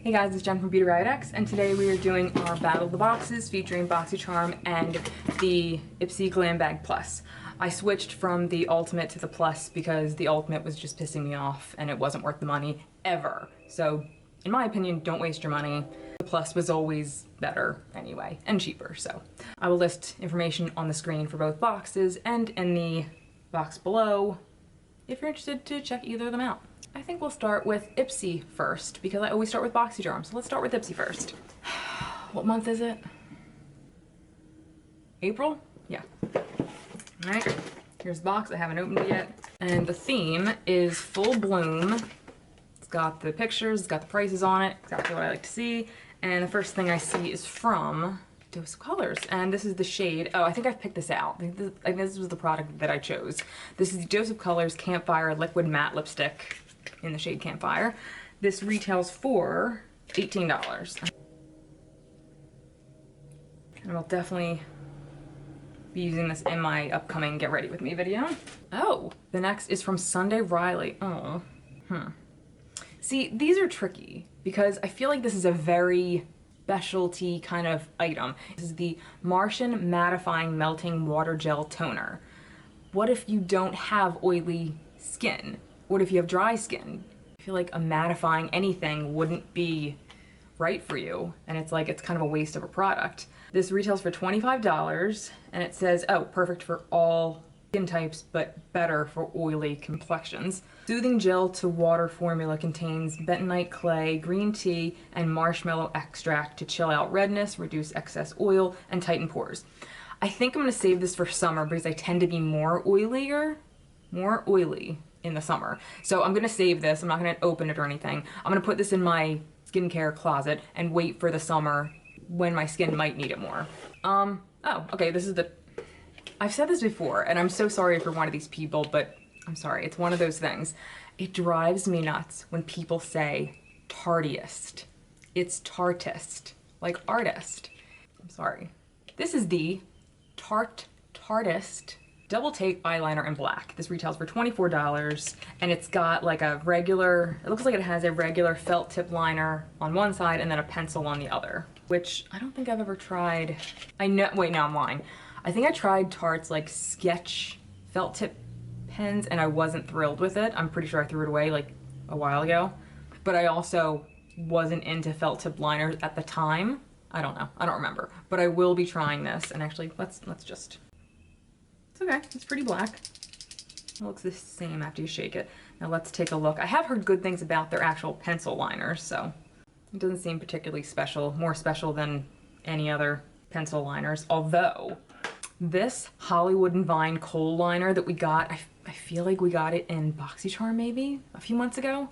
Hey guys, it's Jen from beautyriotx, and today we are doing our Battle of the Boxes featuring BoxyCharm and the IPSY Glam Bag Plus. I switched from the Ultimate to the Plus because the Ultimate was just pissing me off and it wasn't worth the money, ever. So, in my opinion, don't waste your money. The Plus was always better anyway, and cheaper, so. I will list information on the screen for both boxes and in the box below if you're interested to check either of them out. I think we'll start with IPSY first, because I always start with BoxyCharm, so let's start with IPSY first. What month is it? April? Yeah. Alright, here's the box. I haven't opened it yet. And the theme is Full Bloom. It's got the pictures, it's got the prices on it, exactly what I like to see. And the first thing I see is from Dose of Colors, and this is the shade. Oh, I think I've picked this out. I think this was the product that I chose. This is the Dose of Colors Campfire Liquid Matte Lipstick in the shade Campfire. This retails for $18. And I'll definitely be using this in my upcoming Get Ready With Me video. Oh, the next is from Sunday Riley. Oh, See, these are tricky because I feel like this is a very specialty kind of item. This is the Martian Mattifying Melting Water Gel Toner. What if you don't have oily skin? What if you have dry skin? I feel like a mattifying anything wouldn't be right for you, and it's like, it's kind of a waste of a product. This retails for $25, and it says, oh, perfect for all skin types, but better for oily complexions. Soothing gel to water formula contains bentonite clay, green tea, and marshmallow extract to chill out redness, reduce excess oil, and tighten pores. I think I'm gonna save this for summer because I tend to be more oily in the summer. So I'm gonna save this. I'm not gonna open it or anything. I'm gonna put this in my skincare closet and wait for the summer when my skin might need it more. Oh, okay, this is the, I've said this before, and I'm so sorry for one of these people, but I'm sorry, it's one of those things. It drives me nuts when people say tartiest. It's tartist, like artist. I'm sorry. This is the Tartist Double Take Eyeliner in black. This retails for $24, and it's got like a regular, it looks like it has a regular felt tip liner on one side and then a pencil on the other, which I don't think I've ever tried. I know, wait, no, I'm lying. I think I tried Tarte's like sketch felt tip pens and I wasn't thrilled with it. I'm pretty sure I threw it away like a while ago, but I also wasn't into felt tip liners at the time. I don't know, I don't remember, but I will be trying this, and actually let's just, it's okay, it's pretty black. It looks the same after you shake it. Now let's take a look. I have heard good things about their actual pencil liners, so it doesn't seem particularly special, more special than any other pencil liners, although this Hollywood and Vine kohl liner that we got, I feel like we got it in BoxyCharm maybe a few months ago,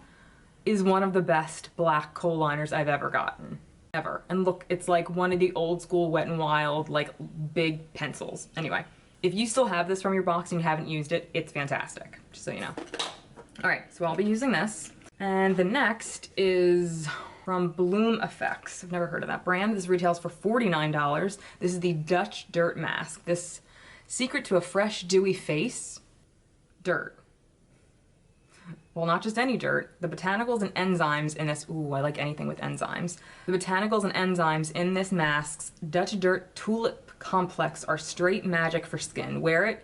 is one of the best black kohl liners I've ever gotten. Ever. And look, it's like one of the old school Wet n Wild, like big pencils. Anyway, if you still have this from your box and you haven't used it, it's fantastic, just so you know. All right, so I'll be using this. And the next is from Bloom Effects. I've never heard of that brand. This retails for $49. This is the Dutch Dirt Mask. This secret to a fresh, dewy face. Dirt. Well, not just any dirt. The botanicals and enzymes in this, ooh, I like anything with enzymes. The botanicals and enzymes in this mask's Dutch Dirt Tulip Complex are straight magic for skin. Wear it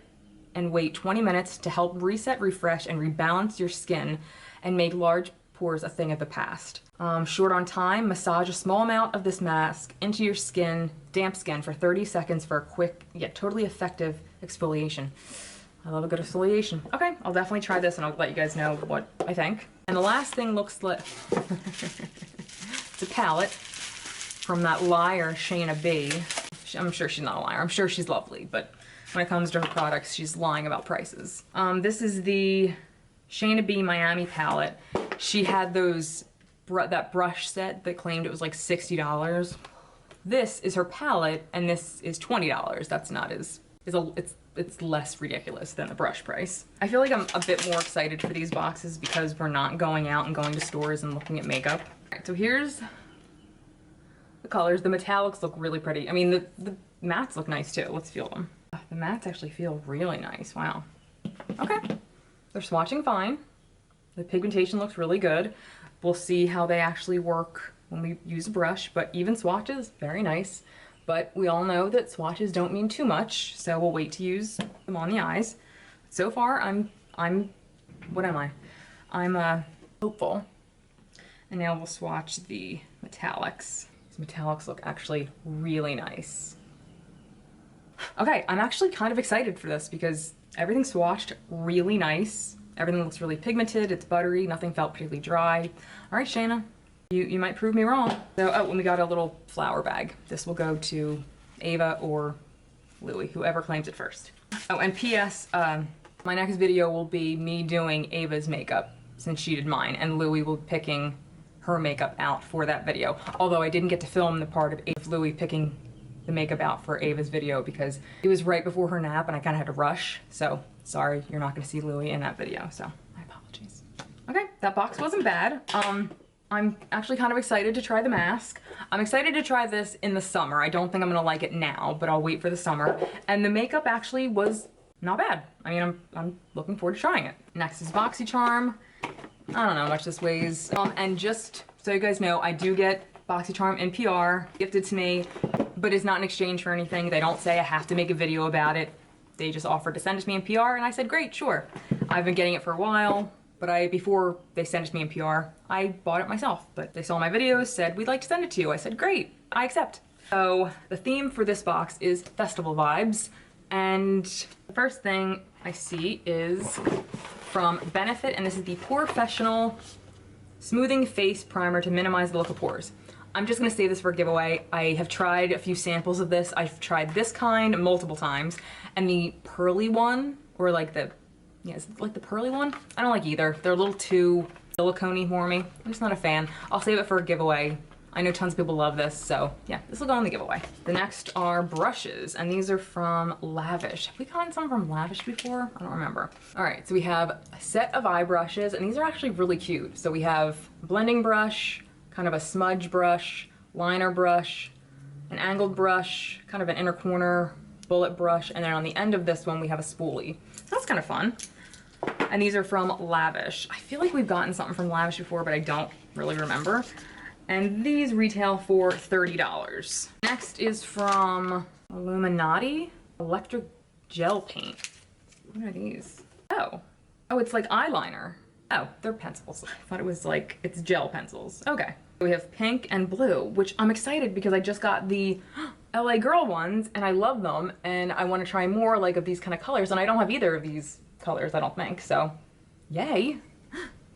and wait 20 minutes to help reset, refresh, and rebalance your skin and make large pores a thing of the past. Short on time, massage a small amount of this mask into your skin, damp skin, for 30 seconds for a quick yet totally effective exfoliation. I love a good exfoliation. Okay, I'll definitely try this and I'll let you guys know what I think. And the last thing looks like, it's a palette from that liar, Shayna B. I'm sure she's not a liar. I'm sure she's lovely, but when it comes to her products, she's lying about prices. This is the Shayna B Miami palette. She had those, that brush set that claimed it was like $60. This is her palette, and this is $20. That's not as, it's less ridiculous than the brush price. I feel like I'm a bit more excited for these boxes because we're not going out and going to stores and looking at makeup. All right, so here's the colors. The metallics look really pretty. I mean, the mattes look nice too. Let's feel them. The mattes actually feel really nice. Wow. Okay. They're swatching fine. The pigmentation looks really good. We'll see how they actually work when we use a brush, but even swatches, very nice. But we all know that swatches don't mean too much, so we'll wait to use them on the eyes. So far, what am I? I'm hopeful. And now we'll swatch the metallics. These metallics look actually really nice. Okay, I'm actually kind of excited for this because everything's swatched really nice. Everything looks really pigmented, it's buttery, nothing felt particularly dry. All right, Shayna, you might prove me wrong. So, oh, and we got a little flower bag. This will go to Ava or Louie, whoever claims it first. Oh, and P.S., my next video will be me doing Ava's makeup since she did mine, and Louie will be picking her makeup out for that video. Although I didn't get to film the part of Louie picking the makeup out for Ava's video because it was right before her nap and I kind of had to rush. So sorry, you're not going to see Louie in that video. So my apologies. Okay, that box wasn't bad. I'm actually kind of excited to try the mask. I'm excited to try this in the summer. I don't think I'm gonna like it now, but I'll wait for the summer. And the makeup actually was not bad. I mean, I'm looking forward to trying it. Next is BoxyCharm. I don't know how much this weighs. And just so you guys know, I do get BoxyCharm in PR gifted to me, but it's not in exchange for anything. They don't say I have to make a video about it. They just offered to send it to me in PR, and I said, great, sure. I've been getting it for a while, but before they sent it to me in PR, I bought it myself. But they saw my videos, said, we'd like to send it to you. I said, great, I accept. So the theme for this box is festival vibes. And the first thing I see is from Benefit, and this is the Professional Smoothing Face Primer to minimize the look of pores. I'm just gonna save this for a giveaway. I have tried a few samples of this. I've tried this kind multiple times, and the pearly one, or like the, yeah, is it like the pearly one? I don't like either. They're a little too silicone-y for me. I'm just not a fan. I'll save it for a giveaway. I know tons of people love this, so yeah, this will go on the giveaway. The next are brushes, and these are from Lavish. Have we gotten some from Lavish before? I don't remember. All right, so we have a set of eye brushes, and these are actually really cute. So we have a blending brush, kind of a smudge brush, liner brush, an angled brush, kind of an inner corner bullet brush, and then on the end of this one we have a spoolie. That's kind of fun. And these are from Lavish. I feel like we've gotten something from Lavish before, but I don't really remember. And these retail for $30. Next is from Illuminati Electric Gel Paint. What are these? Oh, it's like eyeliner. Oh, they're pencils. I thought it was like, it's gel pencils. Okay. We have pink and blue, which I'm excited because I just got the LA Girl ones and I love them and I want to try more like of these kind of colors, and I don't have either of these colors, I don't think, so yay.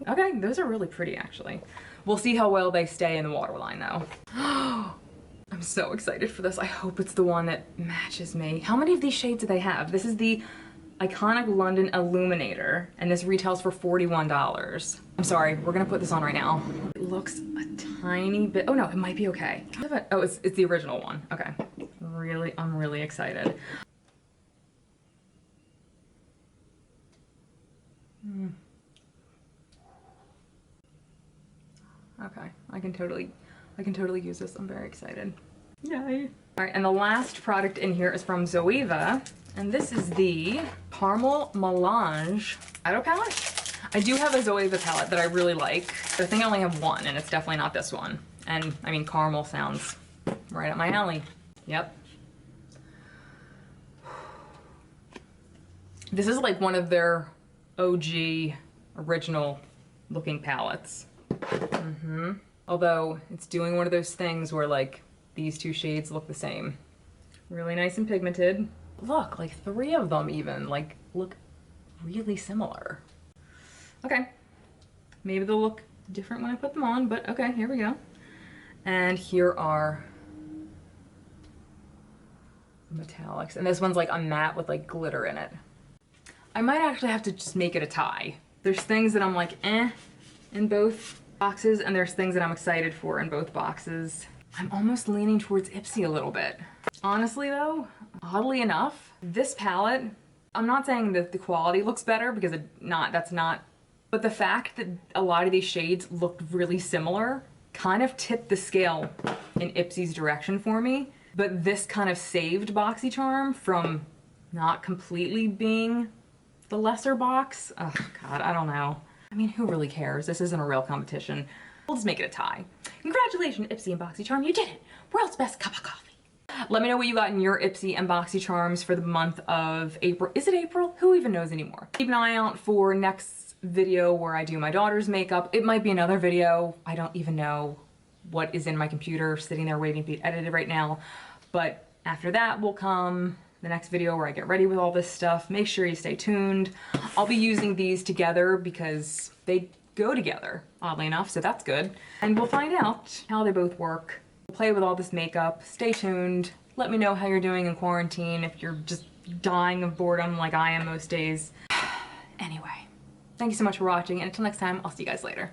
Okay, those are really pretty actually. We'll see how well they stay in the waterline though. I'm so excited for this. I hope it's the one that matches me. How many of these shades do they have? This is the Iconic London Illuminator, and this retails for $41. I'm sorry, we're gonna put this on right now. It looks a tiny bit, oh no, it might be okay. Oh, it's the original one, okay. I'm really excited. Okay, I can totally use this. I'm very excited. Yay. All right, and the last product in here is from Zoeva, and this is the Caramel Melange Shadow Palette. I do have a Zoeva palette that I really like. I think I only have one, and it's definitely not this one. And I mean, caramel sounds right up my alley. Yep. This is like one of their OG original looking palettes. Although it's doing one of those things where like these two shades look the same. Really nice and pigmented. Look, like 3 of them even like look really similar. Okay, maybe they'll look different when I put them on, but okay, here we go. And here are the metallics, and this one's like a matte with like glitter in it. I might actually have to just make it a tie. There's things that I'm like eh in both boxes, and there's things that I'm excited for in both boxes. I'm almost leaning towards IPSY a little bit. Honestly though, oddly enough, this palette, I'm not saying that the quality looks better because that's not, but the fact that a lot of these shades looked really similar kind of tipped the scale in IPSY's direction for me. But this kind of saved BoxyCharm from not completely being the lesser box. Oh God, I don't know. I mean, who really cares? This isn't a real competition. We'll just make it a tie. Congratulations, IPSY and BoxyCharm, you did it! World's best cup of coffee. Let me know what you got in your IPSY and BoxyCharms for the month of April. Is it April? Who even knows anymore? Keep an eye out for next video where I do my daughter's makeup. It might be another video. I don't even know what is in my computer sitting there waiting to be edited right now. But after that will come the next video where I get ready with all this stuff. Make sure you stay tuned. I'll be using these together because they go together, oddly enough, so that's good. And we'll find out how they both work. We'll play with all this makeup. Stay tuned. Let me know how you're doing in quarantine, if you're just dying of boredom like I am most days. Anyway, thank you so much for watching, and until next time, I'll see you guys later.